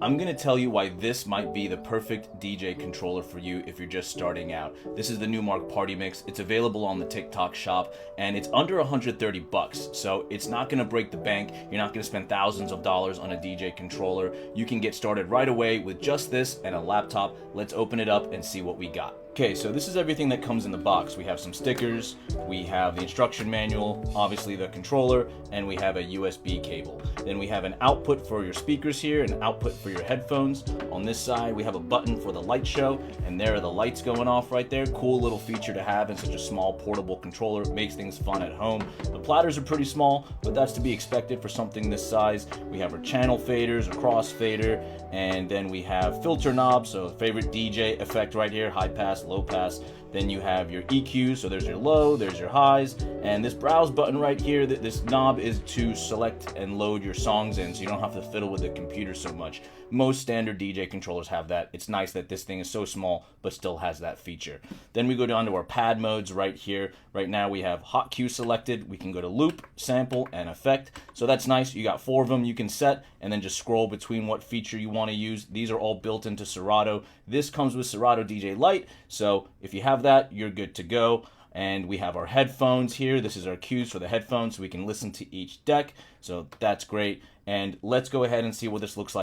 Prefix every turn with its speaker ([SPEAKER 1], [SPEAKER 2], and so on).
[SPEAKER 1] I'm going to tell you why this might be the perfect DJ controller for you if you're just starting out. This is the Numark Party Mix. It's available on the TikTok shop and it's under 130 bucks. So it's not going to break the bank. You're not going to spend thousands of dollars on a DJ controller. You can get started right away with just this and a laptop. Let's open it up and see what we got. Okay, so this is everything that comes in the box. We have some stickers, we have the instruction manual, obviously the controller, and we have a USB cable. Then we have an output for your speakers here, an output for your headphones. On this side, we have a button for the light show, and there are the lights going off right there. Cool little feature to have in such a small portable controller. It makes things fun at home. The platters are pretty small, but that's to be expected for something this size. We have our channel faders, a crossfader, and then we have filter knobs, so favorite DJ effect right here, high pass, low pass. Then you have your EQs, so there's your low, there's your highs, and this browse button right here, this knob is to select and load your songs in, so you don't have to fiddle with the computer so much. Most standard DJ controllers have that. It's nice that this thing is so small, but still has that feature. Then we go down to our pad modes right here. Right now we have hot cue selected. We can go to loop, sample, and effect. So that's nice. You got 4 of them you can set, and then just scroll between what feature you want to use. These are all built into Serato. This comes with Serato DJ Lite, so if you have that, you're good to go. And we have our headphones here. This is our cues for the headphones, so we can listen to each deck. So that's great. And let's go ahead and see what this looks like.